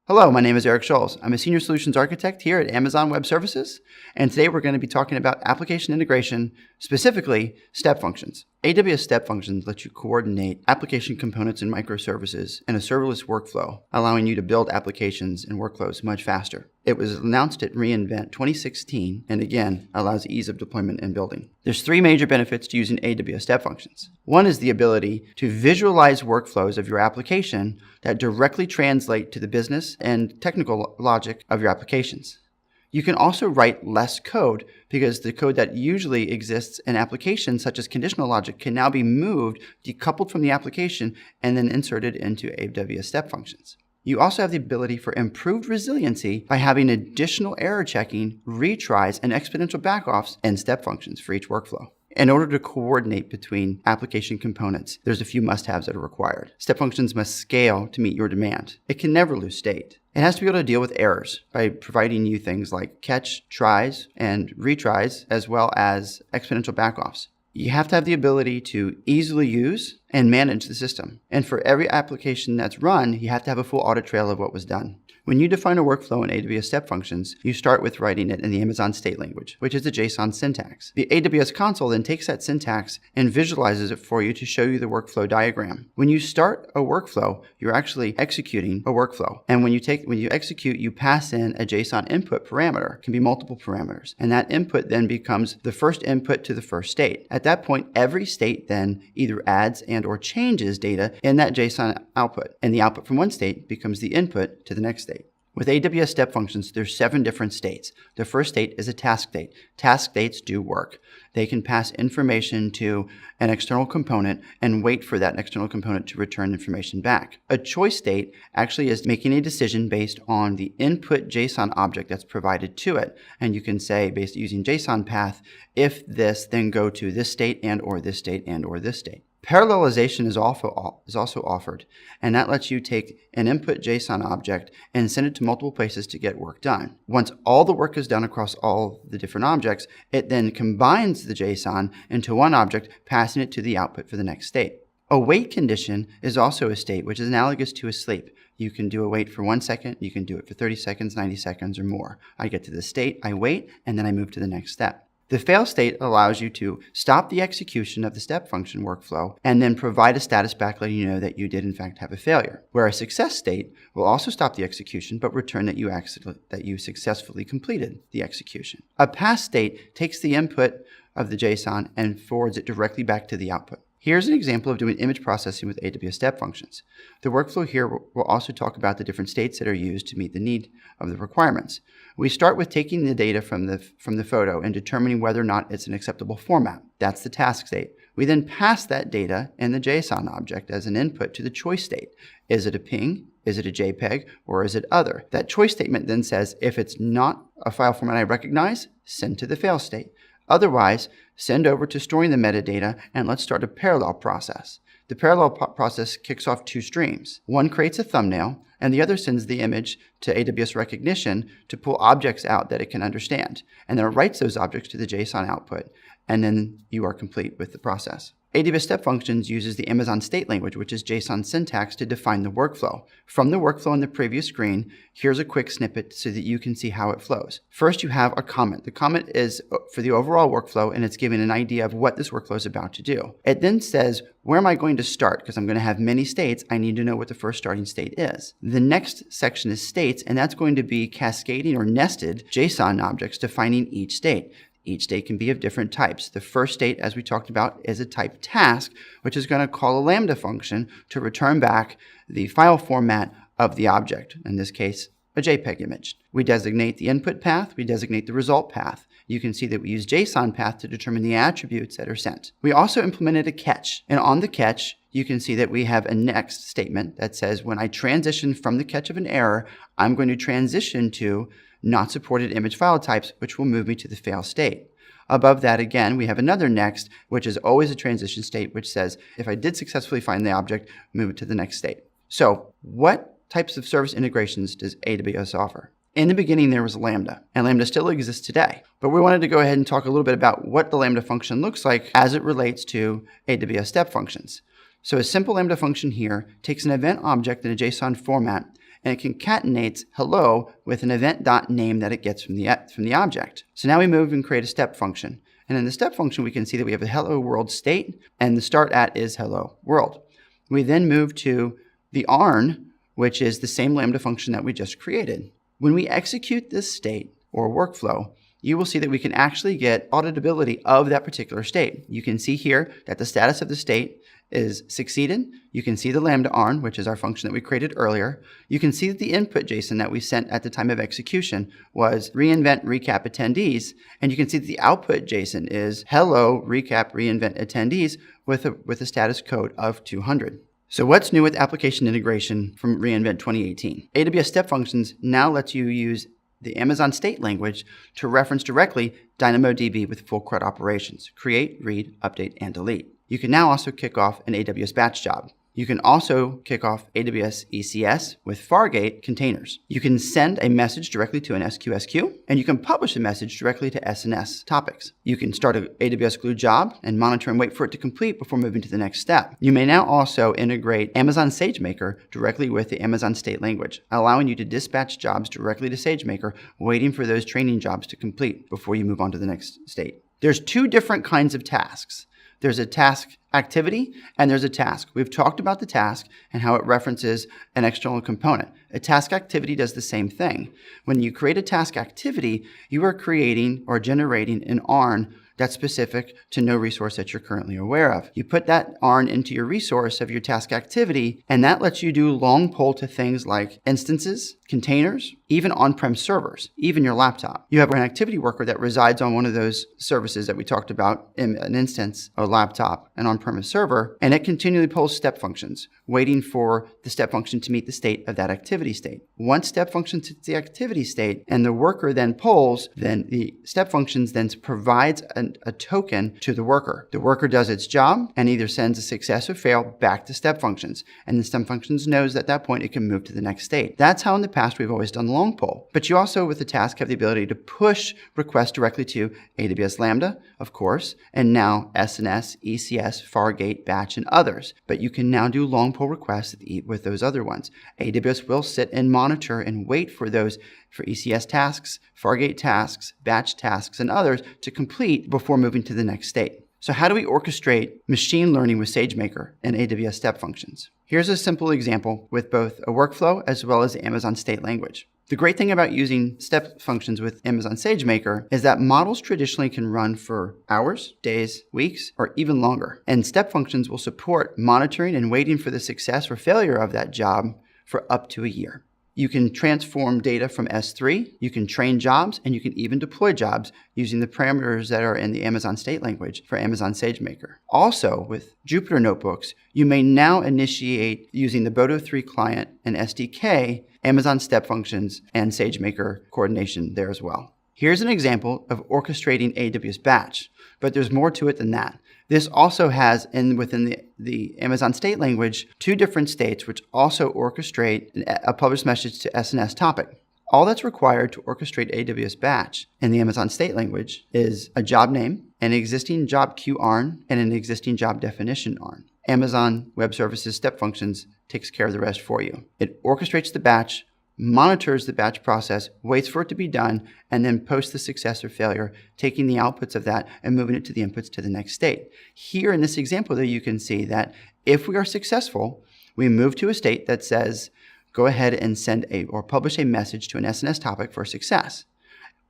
Hello, my name is Eric Scholz. I'm a Senior Solutions Architect here at Amazon Web Services, and today we're going to be talking about application integration, specifically step functions. AWS Step Functions lets you coordinate application components and microservices in a serverless workflow, allowing you to build applications and workflows much faster. It was announced at reInvent 2016, and again, allows ease of deployment and building. There's three major benefits to using AWS Step Functions. One is the ability to visualize workflows of your application that directly translate to the business and technical logic of your applications. You can also write less code because the code that usually exists in applications such as conditional logic can now be moved, decoupled from the application, and then inserted into AWS Step Functions. You also have the ability for improved resiliency by having additional error checking, retries, and exponential backoffs in step functions for each workflow. In order to coordinate between application components, there's a few must-haves that are required. Step functions must scale to meet your demand. It can never lose state. It has to be able to deal with errors by providing you things like catch, tries, and retries, as well as exponential backoffs. You have to have the ability to easily use and manage the system. And for every application that's run, you have to have a full audit trail of what was done. When you define a workflow in AWS Step Functions, you start with writing it in the Amazon state language, which is the JSON syntax. The AWS console then takes that syntax and visualizes it for you to show you the workflow diagram. When you start a workflow, you're actually executing a workflow. And when you execute, you pass in a JSON input parameter. It can be multiple parameters. And that input then becomes the first input to the first state. At that point, every state then either adds and or changes data in that JSON output. And the output from one state becomes the input to the next state. With AWS Step Functions, there's 7 different states. The first state is a task state. Task states do work. They can pass information to an external component and wait for that external component to return information back. A choice state actually is making a decision based on the input JSON object that's provided to it. And you can say, based using JSON path, if this, then go to this state and or this state and or this state. Parallelization is also offered, and that lets you take an input JSON object and send it to multiple places to get work done. Once all the work is done across all the different objects, it then combines the JSON into one object, passing it to the output for the next state. A wait condition is also a state, which is analogous to a sleep. You can do a wait for 1 second, you can do it for 30 seconds, 90 seconds, or more. I get to the state, I wait, and then I move to the next step. The fail state allows you to stop the execution of the step function workflow and then provide a status back letting you know that you did in fact have a failure. Where a success state will also stop the execution but return that you successfully completed the execution. A pass state takes the input of the JSON and forwards it directly back to the output. Here's an example of doing image processing with AWS Step Functions. The workflow here will also talk about the different states that are used to meet the need of the requirements. We start with taking the data from the photo and determining whether or not it's an acceptable format. That's the task state. We then pass that data in the JSON object as an input to the choice state. Is it a PNG? Is it a JPEG? Or is it other? That choice statement then says, if it's not a file format I recognize, send to the fail state. Otherwise, send over to storing the metadata, and let's start a parallel process. The parallel process kicks off 2 streams. One creates a thumbnail, and the other sends the image to AWS Recognition to pull objects out that it can understand. And then it writes those objects to the JSON output, and then you are complete with the process. AWS Step Functions uses the Amazon state language, which is JSON syntax, to define the workflow. From the workflow on the previous screen, here's a quick snippet so that you can see how it flows. First, you have a comment. The comment is for the overall workflow, and it's giving an idea of what this workflow is about to do. It then says, where am I going to start? Because I'm going to have many states, I need to know what the first starting state is. The next section is states, and that's going to be cascading or nested JSON objects defining each state. Each state can be of different types. The first state, as we talked about, is a type task, which is going to call a Lambda function to return back the file format of the object, in this case, a JPEG image. We designate the input path, we designate the result path. You can see that we use JSON path to determine the attributes that are sent. We also implemented a catch, and on the catch, you can see that we have a next statement that says when I transition from the catch of an error, I'm going to transition to not supported image file types, which will move me to the fail state. Above that, again, we have another next, which is always a transition state, which says, if I did successfully find the object, move it to the next state. So what types of service integrations does AWS offer? In the beginning, there was Lambda, and Lambda still exists today. But we wanted to go ahead and talk a little bit about what the Lambda function looks like as it relates to AWS Step Functions. So a simple Lambda function here takes an event object in a JSON format and it concatenates hello with an event.name that it gets from the object. So now we move and create a step function. And in the step function, we can see that we have a hello world state, and the start at is hello world. We then move to the ARN, which is the same Lambda function that we just created. When we execute this state or workflow, you will see that we can actually get auditability of that particular state. You can see here that the status of the state is succeeded. You can see the Lambda ARN, which is our function that we created earlier. You can see that the input JSON that we sent at the time of execution was reinvent recap attendees. And you can see that the output JSON is hello recap reinvent attendees with a status code of 200. So what's new with application integration from reInvent 2018? AWS Step Functions now lets you use the Amazon state language to reference directly DynamoDB with full CRUD operations: create, read, update, and delete. You can now also kick off an AWS batch job. You can also kick off AWS ECS with Fargate containers. You can send a message directly to an SQS queue, and you can publish a message directly to SNS topics. You can start an AWS Glue job and monitor and wait for it to complete before moving to the next step. You may now also integrate Amazon SageMaker directly with the Amazon state language, allowing you to dispatch jobs directly to SageMaker, waiting for those training jobs to complete before you move on to the next state. There's two different kinds of tasks. There's a task activity and there's a task. We've talked about the task and how it references an external component. A task activity does the same thing. When you create a task activity, you are creating or generating an ARN that's specific to no resource that you're currently aware of. You put that ARN into your resource of your task activity, and that lets you do long pull to things like instances, containers, even on-prem servers, even your laptop. You have an activity worker that resides on one of those services that we talked about, in an instance, a laptop, an on-premise server, and it continually pulls step functions, waiting for the step function to meet the state of that activity state. Once step function hits the activity state and the worker then pulls, then the step functions then provides a token to the worker. The worker does its job and either sends a success or fail back to step functions. And the step functions knows at that point it can move to the next state. That's how in the past we've always done long pull. But you also with the task have the ability to push requests directly to AWS Lambda, of course, and now SNS, ECS, Fargate, Batch, and others. But you can now do long pull requests with those other ones. AWS will sit and monitor and wait for those for ECS tasks, Fargate tasks, batch tasks, and others to complete before moving to the next state. So how do we orchestrate machine learning with SageMaker and AWS Step Functions? Here's a simple example with both a workflow as well as the Amazon state language. The great thing about using step functions with Amazon SageMaker is that models traditionally can run for hours, days, weeks, or even longer. And step functions will support monitoring and waiting for the success or failure of that job for up to a year. You can transform data from S3, you can train jobs, and you can even deploy jobs using the parameters that are in the Amazon state language for Amazon SageMaker. Also, with Jupyter Notebooks, you may now initiate using the Boto 3 client and SDK, Amazon Step Functions, and SageMaker coordination there as well. Here's an example of orchestrating AWS Batch, but there's more to it than that. This also has, within the Amazon state language, two different states which also orchestrate a published message to SNS topic. All that's required to orchestrate AWS Batch in the Amazon state language is a job name, an existing job queue ARN, and an existing job definition ARN. Amazon Web Services Step Functions takes care of the rest for you. It orchestrates the batch, monitors the batch process, waits for it to be done, and then posts the success or failure, taking the outputs of that and moving it to the inputs to the next state. Here in this example, though, you can see that if we are successful, we move to a state that says, go ahead and send or publish a message to an SNS topic for success.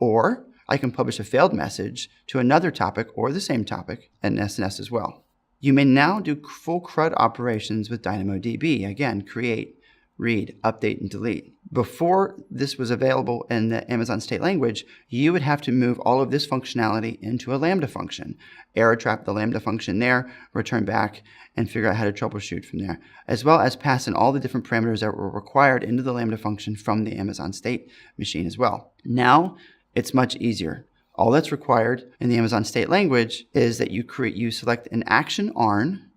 Or I can publish a failed message to another topic or the same topic and SNS as well. You may now do full CRUD operations with DynamoDB. Again, create, read, update, and delete. Before this was available in the Amazon state language, you would have to move all of this functionality into a Lambda function, error trap the Lambda function there, return back, and figure out how to troubleshoot from there, as well as pass in all the different parameters that were required into the Lambda function from the Amazon state machine as well. Now, it's much easier. All that's required in the Amazon state language is that you select an action ARN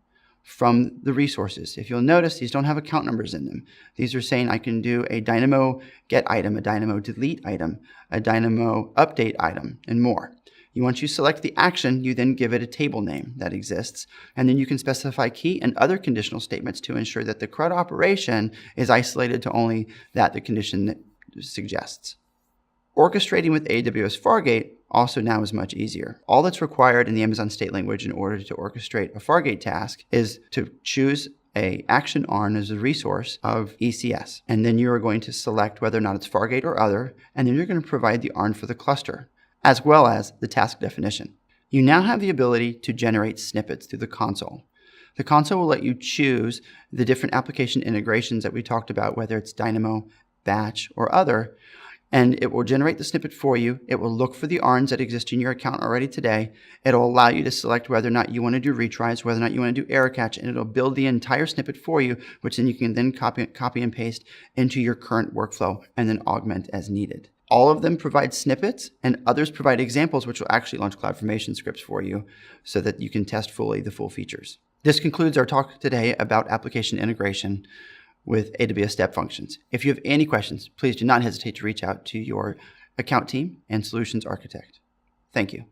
from the resources. If you'll notice, these don't have account numbers in them. These are saying I can do a Dynamo get item, a Dynamo delete item, a Dynamo update item, and more. Once you select the action, you then give it a table name that exists, and then you can specify key and other conditional statements to ensure that the CRUD operation is isolated to only that the condition suggests. Orchestrating with AWS Fargate also now is much easier. All that's required in the Amazon state language in order to orchestrate a Fargate task is to choose an action ARN as a resource of ECS. And then you are going to select whether or not it's Fargate or other, and then you're going to provide the ARN for the cluster, as well as the task definition. You now have the ability to generate snippets through the console. The console will let you choose the different application integrations that we talked about, whether it's Dynamo, Batch, or other, and it will generate the snippet for you. It will look for the ARNs that exist in your account already today. It'll allow you to select whether or not you want to do retries, whether or not you want to do error catch, and it'll build the entire snippet for you, which then you can then copy and paste into your current workflow and then augment as needed. All of them provide snippets, and others provide examples, which will actually launch CloudFormation scripts for you so that you can test fully the full features. This concludes our talk today about application integration with AWS Step Functions. If you have any questions, please do not hesitate to reach out to your account team and solutions architect. Thank you.